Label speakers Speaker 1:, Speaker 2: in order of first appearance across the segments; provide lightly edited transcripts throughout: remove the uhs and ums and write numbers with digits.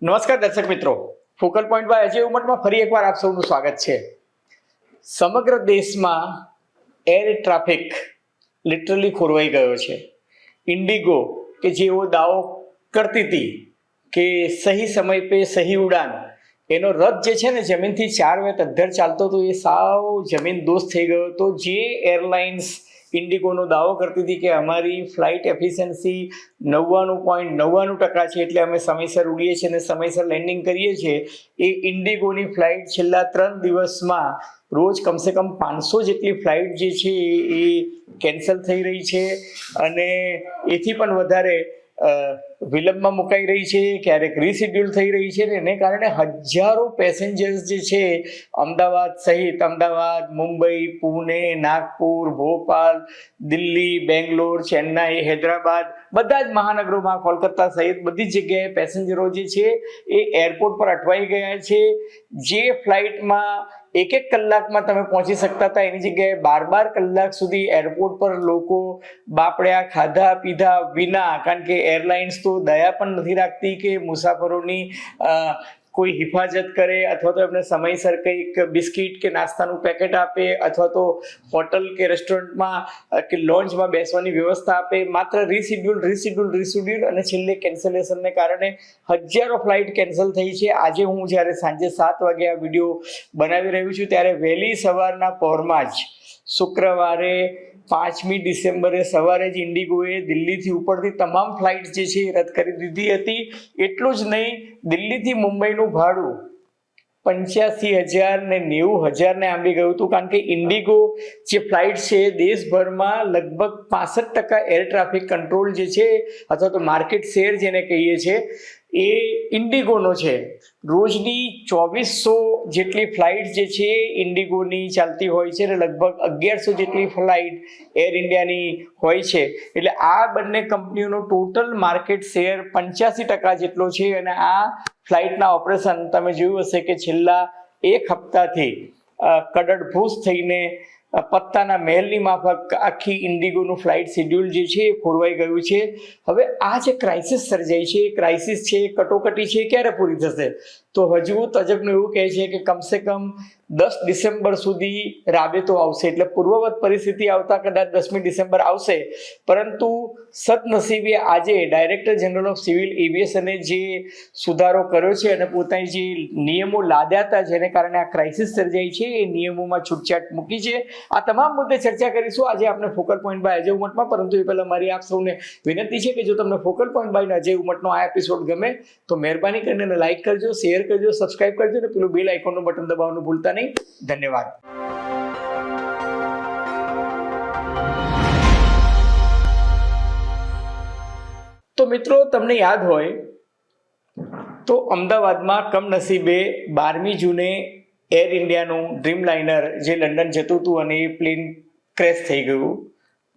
Speaker 1: નમસ્કાર દર્શક મિત્રો, ફોકલ પોઈન્ટ બાય અજય ઉમટમાં ફરી એકવાર આપ સૌનું સ્વાગત છે. સમગ્ર દેશમાં એર ટ્રાફિક લિટરલી ખોરવાઈ ગયો છે. ઇન્ડિગો કે જેવો દાવો કરતી હતી કે સહી સમય પે સહી ઉડાન, એનો રથ જે છે ને જમીનથી 4 વેત અધ્ધર ચાલતો હતો, એ સાવ જમીન દોસ્ત થઈ ગયો હતો. જે એરલાઇન્સ ઇન્ડિગોનો દાવો કરતી હતી કે અમારી ફ્લાઇટ એફિશિયન્સી 99.99% છે, એટલે અમે સમયસર ઉડીએ છીએ અને સમયસર લેન્ડિંગ કરીએ છીએ, એ ઇન્ડિગોની ફ્લાઇટ છેલ્લા 3 દિવસમાં રોજ કમસે કમ 500 જેટલી ફ્લાઇટ જે છે એ કેન્સલ થઈ રહી છે અને એથી પણ વધારે વિલંબમાં મુકાઈ રહી છે, ક્યારેક રીશેડ્યુલ થઈ રહી છે. એને કારણે હજારો પેસેન્જર્સ જે છે અમદાવાદ સહિત અમદાવાદ, મુંબઈ, પુણે, નાગપુર, ભોપાલ, દિલ્હી, બેંગ્લોર, ચેન્નાઈ, હૈદરાબાદ, બધા જ મહાનગરોમાં, કોલકાતા સહિત બધી જ જગ્યાએ પેસેન્જરો જે છે એ એરપોર્ટ પર અટવાઈ ગયા છે. જે ફ્લાઇટમાં 1 કલાકમાં તમે પહોંચી શકતા હતા, એની જગ્યાએ 12 કલાક સુધી એરપોર્ટ પર લોકો બાપડ્યા ખાધા પીધા વિના, કારણ કે એરલાઇન્સ તો દયા પણ નથી રાખતી કે મુસાફરોની કોઈ હિફાજત કરે અથવા તો એમને સમયસર કંઈક બિસ્કિટ કે નાસ્તાનું પેકેટ આપે અથવા તો હોટલ કે રેસ્ટોરન્ટમાં કે લોન્જમાં બેસવાની વ્યવસ્થા આપે. માત્ર રીશેડ્યુલ અને છેલ્લે કેન્સલેશનને કારણે હજારો ફ્લાઇટ કેન્સલ થઈ છે. આજે હું જ્યારે સાંજે 7 વાગે આ વિડીયો બનાવી રહ્યું છું ત્યારે વહેલી સવારના પહોરમાં જ શુક્રવારે 5મી ડિસેમ્બરે સવારે જ ઇન્ડિગોએ દિલ્હીથી ઉપડતી તમામ ફ્લાઇટ જે છે એ રદ કરી દીધી હતી. એટલું જ નહીં, દિલ્હીથી મુંબઈનું ભાડું 85,000 ને 90,000 ને આંબી ગયું હતું, કારણ કે ઇન્ડિગો જે ફ્લાઇટ છે દેશભરમાં લગભગ 65% એર ટ્રાફિક કંટ્રોલ જે છે અથવા તો માર્કેટ શેર જેને કહીએ છીએ એ ઇન્ડિગોનો છે. રોજની 2400 જેટલી ફ્લાઇટ જે છે ઇન્ડિગોની ચાલતી હોય છે અને લગભગ 1100 જેટલી ફ્લાઇટ એર ઇન્ડિયાની હોય છે. એટલે આ બંને કંપનીઓનો ટોટલ માર્કેટ શેર 85% જેટલો છે અને આ ફ્લાઇટના ઓપરેશન તમે જોયું હશે કે છેલ્લા 1 હપ્તાથી કડડભૂસ થઈને પત્તાના મહેલની માફક આખી ઇન્ડિગોનું ફ્લાઇટ શેડ્યુલ જે છે એ ખોરવાઈ ગયું છે. હવે આ જે ક્રાઇસિસ સર્જાઈ છે, એ ક્રાઇસિસ છે, કટોકટી છે, ક્યારે પૂરી થશે? તો હજુ તજજ્ઞો એવું કહે છે કે કમસે કમ 10 ડિસેમ્બર સુધી રાબેતો આવશે, એટલે પૂર્વવત પરિસ્થિતિ આવતા કદાચ 10મી ડિસેમ્બર આવશે. પરંતુ સદનસીબે આજે ડાયરેક્ટર જનરલ ઓફ સિવિલ એવિએશને જે સુધારો કર્યો છે અને પોતાની જે નિયમો લાદ્યા હતા જેને કારણે આ ક્રાઇસિસ સર્જાઈ છે, એ નિયમોમાં છૂટછાટ મૂકી છે. આ તમામ મુદ્દે ચર્ચા કરીશું આજે આપણે ફોકલ પોઈન્ટ બાય અજય ઉમટમાં. પરંતુ એ પહેલા મારી આપ સૌને વિનંતી છે કે જો તમને ફોકલ પોઈન્ટ બાય અજય ઉમટનો આ એપિસોડ ગમે તો મહેરબાની કરીને લાઈક કરજો, શેર કરજો, સબસ્ક્રાઇબ કરજો અને પેલું બેલ આઇકોનનું બટન દબાવવાનું ભૂલતા નહીં. ધન્યવાદ. તો મિત્રો, તમને યાદ હોય તો અમદાવાદમાં કમનસીબે 12મી જૂને એર ઇન્ડિયાનું ડ્રીમ લાઇનર જે લંડન જતું હતું અને એ પ્લેન ક્રેશ થઈ ગયું.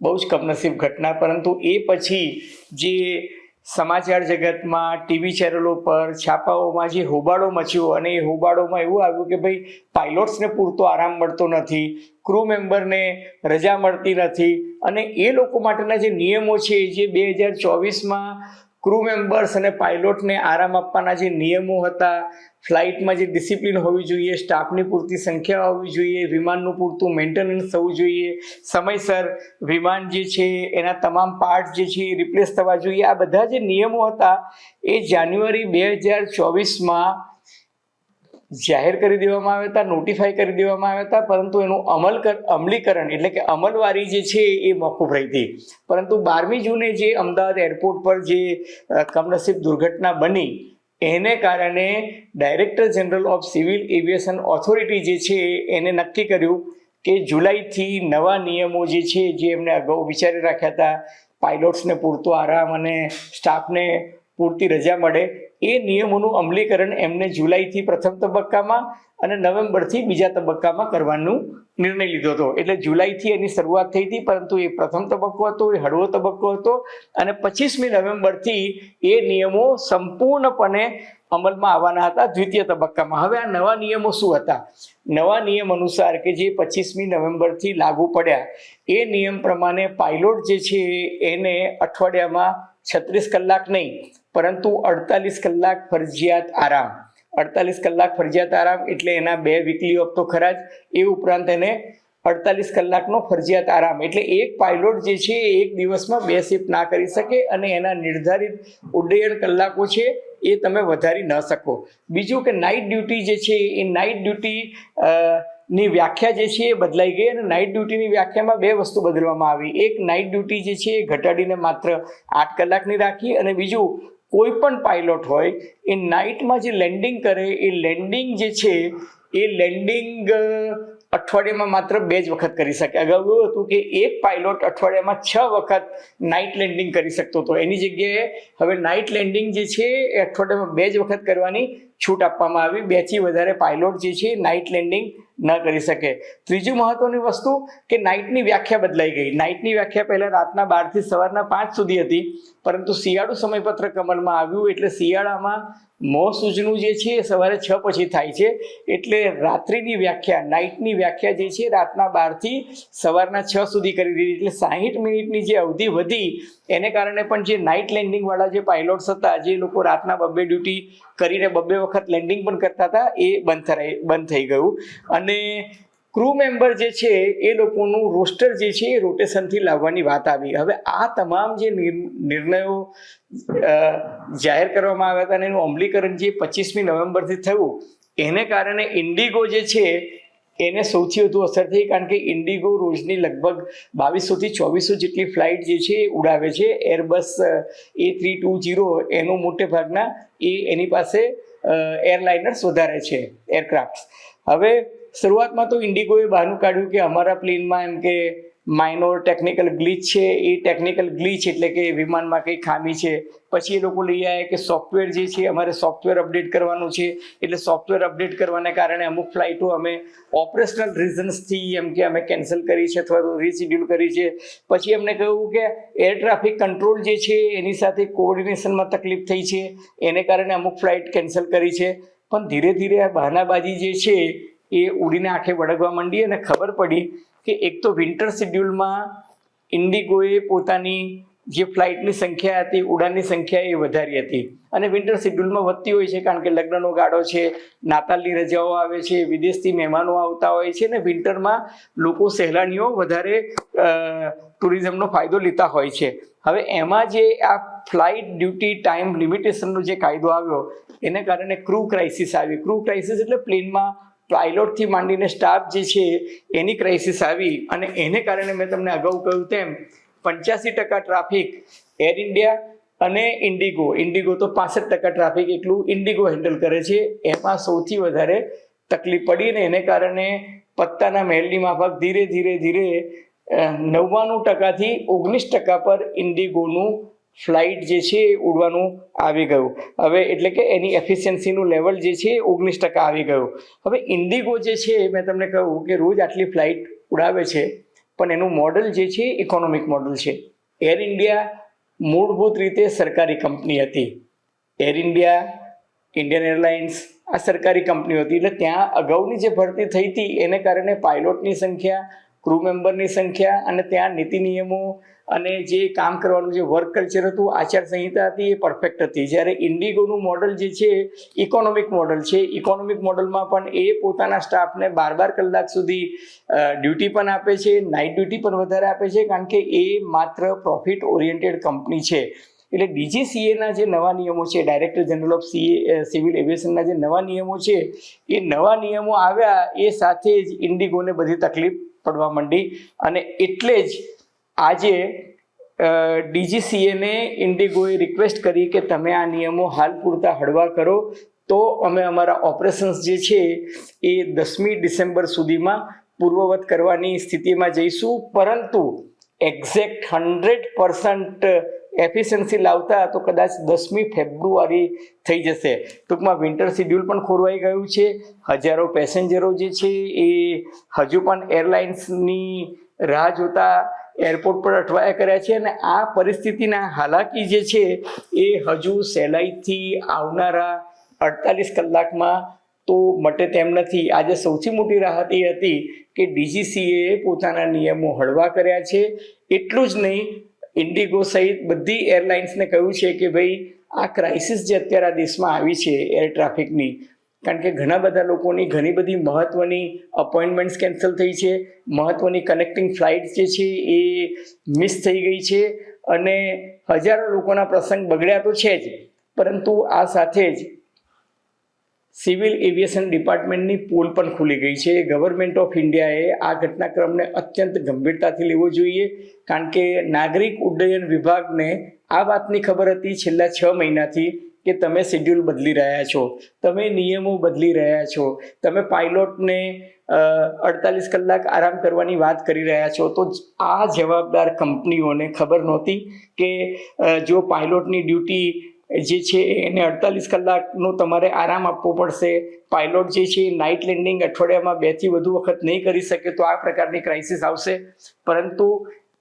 Speaker 1: બહુ જ કમનસીબ ઘટના. પરંતુ એ પછી જે સમાચાર જગતમાં, ટીવી ચેનલો પર, છાપાઓમાં જે હોબાળો મચ્યો અને એ હોબાળોમાં એવું આવ્યું કે ભાઈ પાયલોટ્સને પૂરતો આરામ મળતો નથી, ક્રૂ મેમ્બરને રજા મળતી નથી અને એ લોકો માટેના જે નિયમો છે જે 2024માં ક્રૂ મેમ્બર્સ અને પાયલોટને આરામ આપવાના જે નિયમો હતા, ફ્લાઇટમાં જે ડિસિપ્લિન હોવી જોઈએ, સ્ટાફની પૂરતી સંખ્યા હોવી જોઈએ, વિમાનનું પૂરતું મેન્ટેનન્સ થવું જોઈએ, સમયસર વિમાન જે છે એના તમામ પાર્ટ જે છે એ રિપ્લેસ થવા જોઈએ, આ બધા જે નિયમો હતા એ જાન્યુઆરી 2024માં જાહેર કરી દેવામાં આવ્યા હતા, નોટિફાઈ કરી દેવામાં આવ્યા હતા. પરંતુ એનું અમલીકરણ એટલે કે અમલવારી જે છે એ મોકૂફ રહી હતી. પરંતુ 12મી જૂને જે અમદાવાદ એરપોર્ટ પર જે કમનસીબ દુર્ઘટના બની એને કારણે director general of civil aviation authority જે છે એને નક્કી કર્યું કે જુલાઈથી નવા નિયમો જે છે જે એમને અગાઉ વિચારી રાખ્યા હતા, પાયલોટ્સને પૂરતો આરામ અને સ્ટાફને પૂરતી રજા મળે, એ નિયમોનું અમલીકરણ એમને જુલાઈથી પ્રથમ તબક્કામાં અને નવેમ્બરથી બીજા તબક્કામાં કરવાનો નિર્ણય લીધો હતો. એટલે જુલાઈથી એની શરૂઆત થઈ હતી, પરંતુ એ પ્રથમ તબક્કો હતો, એ હળવો તબક્કો હતો અને 25મી નવેમ્બરથી એ નિયમો સંપૂર્ણપણે અમલમાં આવવાના હતા દ્વિતીય તબક્કામાં. હવે આ નવા નિયમો શું હતા? નવા નિયમ અનુસાર કે જે 25મી નવેમ્બરથી લાગુ પડ્યા, એ નિયમ પ્રમાણે પાયલોટ જે છે એને અઠવાડિયામાં 36 કલાક નહીં પરંતુ 48 કલાક ફરજિયાત આરામ. 48 કલાક ફરજિયાત આરામ એટલે એના 2 વીકલી ઓફ તો ખરા જ, એ ઉપરાંત એને 48 કલાકનો ફરજિયાત આરામ. એટલે એક પાયલોટ જે છે એ એક દિવસમાં 2 શિફ્ટ ના કરી શકે અને એના નિર્ધારિત ઉડ્ડયન કલાકો છે એ તમે વધારી ન શકો. બીજું કે નાઇટ ડ્યુટી જે છે એ નાઇટ ડ્યુટી ની વ્યાખ્યા જે છે એ બદલાઈ ગઈ અને નાઇટ ડ્યુટીની વ્યાખ્યામાં 2 વસ્તુ બદલવામાં આવી. એક, નાઇટ ડ્યુટી જે છે એ ઘટાડીને માત્ર 8 કલાકની રાખી, અને બીજું, કોઈ પણ પાયલોટ હોય એ નાઇટમાં જે લેન્ડિંગ કરે એ લેન્ડિંગ જે છે એ લેન્ડિંગ અઠવાડિયામાં માત્ર 2 જ વખત કરી શકે. અગાઉ એવું હતું કે એક પાયલોટ અઠવાડિયામાં 6 વખત નાઇટ લેન્ડિંગ કરી શકતો હતો. એની જગ્યાએ હવે નાઇટ લેન્ડિંગ જે છે એ અઠવાડિયામાં 2 જ વખત કરવાની છૂટ આપવામાં આવી. 2 થી વધારે પાયલોટ જે છે નાઇટ લેન્ડિંગ ન કરી શકે. ત્રીજું મહત્વની વસ્તુ કે નાઇટની વ્યાખ્યા બદલાઈ ગઈ. નાઇટની વ્યાખ્યા પહેલાં રાતના 12 થી સવારના 5 સુધી હતી, પરંતુ શિયાળુ સમયપત્રક અમલમાં આવ્યું એટલે શિયાળામાં મોસૂજનું જે છે એ સવારે 6 પછી થાય છે. એટલે રાત્રિની વ્યાખ્યા, નાઇટની વ્યાખ્યા જે છે રાતના 12 થી સવારના 6 સુધી કરી દીધી. એટલે 60 મિનિટની જે અવધિ વધી એને કારણે પણ જે નાઇટ લેન્ડિંગવાળા જે પાયલોટ્સ હતા, જે લોકો રાતના 2 ડ્યુટી કરીને 2 વખત લેન્ડિંગ પણ કરતા હતા, એ બંધ થઈ ગયું. અને ક્રૂ મેમ્બર જે છે એ લોકોનું રોસ્ટર જે છે એ રોટેશનથી લાવવાની વાત આવી. હવે આ તમામ જે નિર્ણયો જાહેર કરવામાં આવ્યા હતા અને એનું અમલીકરણ જે 25મી નવેમ્બરથી થયું, એને કારણે ઇન્ડિગો જે છે એને સૌથી વધુ અસર થઈ. કારણ કે ઇન્ડિગો રોજની લગભગ 2200 થી 2400 જેટલી ફ્લાઇટ જે છે એ ઉડાવે છે. એરબસ A320 એનું મોટે ભાગના એની પાસે એરલાઇનર્સ વધારે છે, એરક્રાફ્ટ. હવે શરૂઆતમાં તો ઇન્ડિગોએ બહાનું કાઢ્યું કે અમારા પ્લેનમાં એમ કે માઇનોર ટેકનિકલ ગ્લિચ છે. એ ટેકનિકલ ગ્લિચ એટલે કે વિમાનમાં કંઈ ખામી છે. પછી એ લોકો લઈ આવ્યા કે સોફ્ટવેર જે છે અમારે સોફ્ટવેર અપડેટ કરવાનું છે, એટલે સોફ્ટવેર અપડેટ કરવાને કારણે અમુક ફ્લાઇટો અમે ઓપરેશનલ રીઝન્સથી એમ કે અમે કેન્સલ કરી છે અથવા તો રીશિડ્યુલ કરી છે. પછી એમને કહ્યું કે એર ટ્રાફિક કંટ્રોલ જે છે એની સાથે કોઓર્ડિનેશનમાં તકલીફ થઈ છે, એને કારણે અમુક ફ્લાઇટ કેન્સલ કરી છે. પણ ધીરે ધીરે આ બહાનાબાજી જે છે એ ઉડીને આંખે વળગવા માંડી અને ખબર પડી કે એક તો વિન્ટર શિડ્યુલમાં ઇન્ડિગોએ પોતાની જે ફ્લાઇટની સંખ્યા હતી, ઉડાનની સંખ્યા એ વધારી હતી. અને વિન્ટર શિડ્યુલમાં વધતી હોય છે કારણ કે લગ્નનો ગાળો છે, નાતાલની રજાઓ આવે છે, વિદેશથી મહેમાનો આવતા હોય છે, અને વિન્ટરમાં લોકો સહેલાણીઓ વધારે ટુરિઝમનો ફાયદો લેતા હોય છે. હવે એમાં જે આ ફ્લાઇટ ડ્યુટી ટાઈમ લિમિટેશનનો જે કાયદો આવ્યો એને કારણે ક્રૂ ક્રાઇસિસ આવી. ક્રૂ ક્રાઇસિસ એટલે પ્લેનમાં પાયલોટથી માંડીને સ્ટાફ જે છે એની ક્રાઇસિસ આવી. અને એને કારણે મેં તમને અગાઉ કહ્યું તેમ 85% ટ્રાફિક એર ઇન્ડિયા અને ઇન્ડિગો તો 65% ટ્રાફિક એકલું ઇન્ડિગો હેન્ડલ કરે છે. એમાં સૌથી વધારે તકલીફ પડી અને એને કારણે પત્તાના મહેલની માફક ધીરે ધીરે 99% થી 19% પર ઇન્ડિગોનું ફ્લાઇટ જે છે એ ઉડવાનું આવી ગયું. હવે એટલે કે એની એફિશિયન્સીનું લેવલ જે છે 19% આવી ગયું. હવે ઇન્ડિગો જે છે મેં તમને કહ્યું કે રોજ આટલી ફ્લાઇટ ઉડાવે છે, પણ એનું મોડલ જે છે ઇકોનોમિક મોડલ છે. એર ઇન્ડિયા મૂળભૂત રીતે સરકારી કંપની હતી. એર ઇન્ડિયા, ઇન્ડિયન એરલાઇન્સ આ સરકારી કંપનીઓ હતી. એટલે ત્યાં અગાઉની જે ભરતી થઈ હતી એને કારણે પાયલોટની સંખ્યા, ક્રૂ મેમ્બરની સંખ્યા અને ત્યાં નીતિ નિયમો અને જે કામ કરવાનું જે વર્ક કલ્ચર હતું, આચારસંહિતા હતી એ પરફેક્ટ હતી. જ્યારે ઇન્ડિગોનું મોડલ જે છે ઇકોનોમિક મોડલ છે. ઇકોનોમિક મોડલમાં પણ એ પોતાના સ્ટાફને 12 કલાક સુધી ડ્યુટી પણ આપે છે, નાઇટ ડ્યુટી પણ વધારે આપે છે, કારણ કે એ માત્ર પ્રોફિટ ઓરિએન્ટેડ કંપની છે. એટલે DGCAના જે નવા નિયમો છે, ડાયરેક્ટર જનરલ ઓફ સિવિલ એવિએશનના જે નવા નિયમો છે, એ નવા નિયમો આવ્યા એ સાથે જ ઇન્ડિગોને બધી તકલીફ પડવા માંડી. અને એટલે જ આજે DGCAને ઇન્ડિગોએ રિક્વેસ્ટ કરી કે તમે આ નિયમો હાલ પૂરતા હળવા કરો તો અમે અમારા ઓપરેશન્સ જે છે એ 10મી ડિસેમ્બર સુધીમાં પૂર્વવત કરવાની સ્થિતિમાં જઈશું. પરંતુ એક્ઝેક્ટ 100% એફિશિયન્સી લાવતા તો કદાચ 10મી ફેબ્રુઆરી થઈ જશે. ટૂંકમાં વિન્ટર શિડ્યુલ પણ ખોરવાઈ ગયું છે. હજારો પેસેન્જરો જે છે એ હજુ પણ એરલાઇન્સની રાહ જોતા એરપોર્ટ પર અટવાયા કર્યા છે. અને આ પરિસ્થિતિના હાલાકી જે છે એ હજુ સહેલાઈથી આવનારા 48 કલાકમાં તો મટે તેમ નથી. આજે સૌથી મોટી રાહત એ હતી કે DGCAએ પોતાના નિયમો હળવા કર્યા છે. એટલું જ નહીં, ઇન્ડિગો સહિત બધી એરલાઇન્સને કહ્યું છે કે ભાઈ આ ક્રાઇસિસ જે અત્યારે આ દેશમાં આવી છે એર ટ્રાફિકની, કારણ કે ઘણા બધા લોકોની ઘણી બધી મહત્ત્વની અપોઇન્ટમેન્ટ્સ કેન્સલ થઈ છે, મહત્ત્વની કનેક્ટિંગ ફ્લાઇટ્સ જે છે એ મિસ થઈ ગઈ છે અને હજારો લોકોના પ્રસંગ બગડ્યા તો છે જ, પરંતુ આ સાથે જ સિવિલ એવિએશન ડિપાર્ટમેન્ટની પોલ પણ ખુલી ગઈ છે. ગવર્મેન્ટ ઓફ ઇન્ડિયાએ આ ઘટનાક્રમને અત્યંત ગંભીરતાથી લેવો જોઈએ, કારણ કે નાગરિક ઉડ્ડયન વિભાગને આ વાતની ખબર હતી છેલ્લા 6 મહિનાથી કે તમે શેડ્યુલ બદલી રહ્યા છો, તમે નિયમો બદલી રહ્યા છો, તમે પાયલોટને 48 કલાક આરામ કરવાની વાત કરી રહ્યા છો. તો આ જવાબદાર કંપનીઓને ખબર નહોતી કે જો પાયલોટની ડ્યુટી જે છે એને 48 કલાકનો તમારે આરામ આપવો પડશે, પાયલોટ જે છે નાઇટ લેન્ડિંગ અઠવાડિયામાં 2 થી વધુ વખત નહીં કરી શકે, તો આ પ્રકારની ક્રાઇસિસ આવશે. પરંતુ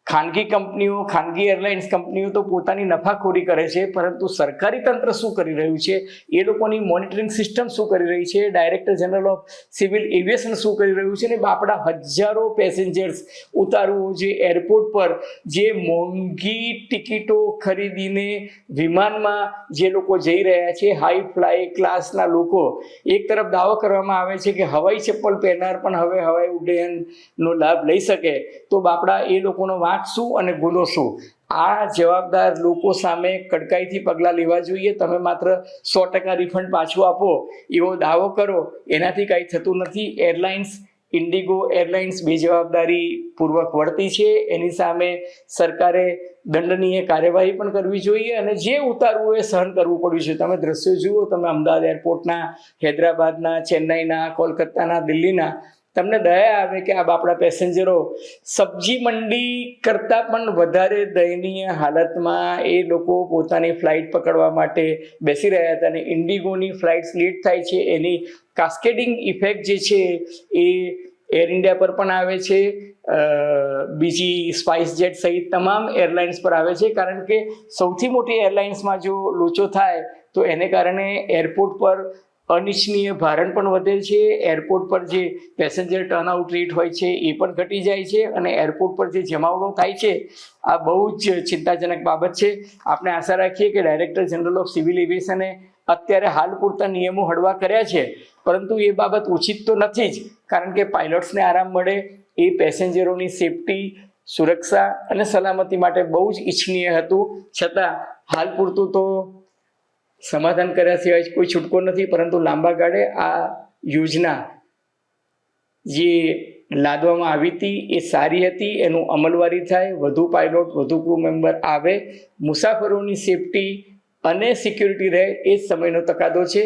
Speaker 1: ખાનગી કંપનીઓ, ખાનગી એરલાઇન્સ કંપનીઓ તો પોતાની નફાખોરી કરે છે, પરંતુ સરકારી તંત્ર શું કરી રહ્યું છે, એ લોકોની મોનિટરિંગ સિસ્ટમ શું કરી રહી છે, director general of civil aviation શું કરી રહ્યું છે, ને આપણા હજારો પેસેન્જર્સ ઉતારવું જે એરપોર્ટ પર જે મોંઘી ટિકિટો ખરીદીને વિમાનમાં જે લોકો જઈ રહ્યા છે, હાઈ ફ્લાય ક્લાસના લોકો, એક તરફ દાવો કરવામાં આવે છે કે હવાઈ ચપ્પલ પહેરનાર પણ હવે હવાઈ ઉડ્ડયનનો લાભ લઈ શકે, તો બાપડા એ લોકોનો વાંક શું અને ગુનો શું? આ જવાબદાર લોકો સામે કડકાઈથી પગલાં લેવા જોઈએ. તમે માત્ર 100% રિફંડ પાછું આપો એવો દાવો કરો, એનાથી કાંઈ થતું નથી. એરલાઇન્સ, ઇન્ડિગો એરલાઇન્સ બેજવાબદારીપૂર્વક વર્તી છે, એની સામે સરકારે દંડનીય કાર્યવાહી પણ કરવી જોઈએ અને જે ઉતારવું એ સહન કરવું પડ્યું છે. તમે દ્રશ્યો જુઓ, તમે અમદાવાદ એરપોર્ટના, હૈદરાબાદના, ચેન્નઈના, કોલકાતાના, દિલ્હીના, તમને દયા આવે કે આ બાપડા પેસેન્જરો સબ્જી મંડી કરતાં પણ વધારે દયનીય હાલતમાં એ લોકો પોતાની ફ્લાઇટ પકડવા માટે બેસી રહ્યા હતા અને ઇન્ડિગોની ફ્લાઇટ્સ લેટ થાય છે, એની કાસ્કેડિંગ ઇફેક્ટ જે છે એ એર ઇન્ડિયા પર પણ આવે છે, બીજી સ્પાઇસ જેટ સહિત તમામ એરલાઇન્સ પર આવે છે. કારણ કે સૌથી મોટી એરલાઇન્સમાં જો લોચો થાય તો એને કારણે એરપોર્ટ પર અનિચ્છનીય ભારણ પણ વધે છે, એરપોર્ટ પર જે પેસેન્જર ટર્નઆઉટ રેટ હોય છે એ પણ ઘટી જાય છે અને એરપોર્ટ પર જે જમાવડો થાય છે આ બહુ જ ચિંતાજનક બાબત છે. આપણે આશા રાખીએ કે ડાયરેક્ટર જનરલ ઓફ સિવિલ એવિએશને અત્યારે હાલ પૂરતા નિયમો હળવા કર્યા છે, પરંતુ એ બાબત ઉચિત તો નથી જ, કારણ કે પાયલોટ્સને આરામ મળે એ પેસેન્જરોની સેફટી, સુરક્ષા અને સલામતી માટે બહુ જ ઈચ્છનીય હતું. છતાં હાલ પૂરતું તો સમાધાન કર્યા સિવાય કોઈ છૂટકો નથી, પરંતુ લાંબા ગાળે આ યોજના જે લાદવામાં આવી હતી એ સારી હતી, એનું અમલવારી થાય, વધુ પાયલોટ, વધુ ક્રૂ મેમ્બર આવે, મુસાફરોની સેફટી અને સિક્યુરિટી રહે, એ જ સમયનો તકાદો છે.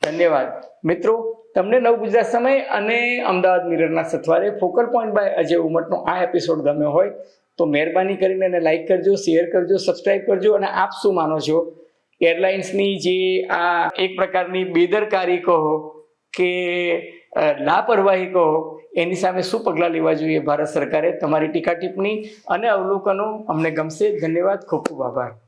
Speaker 1: ધન્યવાદ મિત્રો. તમને નવ ગુજરાત સમય અને અમદાવાદ મિરરના સથવારે ફોકલ પોઈન્ટ બાય અજય ઉમટનો આ એપિસોડ ગમ્યો હોય તો મહેરબાની કરીને એને લાઇક કરજો, શેર કરજો, સબસ્ક્રાઈબ કરજો. અને આપ શું માનો છો, એરલાઇન્સની જે આ એક પ્રકારની બેદરકારી કહો કે લાપરવાહી કહો, એની સામે શું પગલાં લેવા જોઈએ ભારત સરકારે? તમારી ટીકા ટિપ્પણી અને અવલોકનો અમને ગમશે. ધન્યવાદ, ખૂબ ખૂબ આભાર.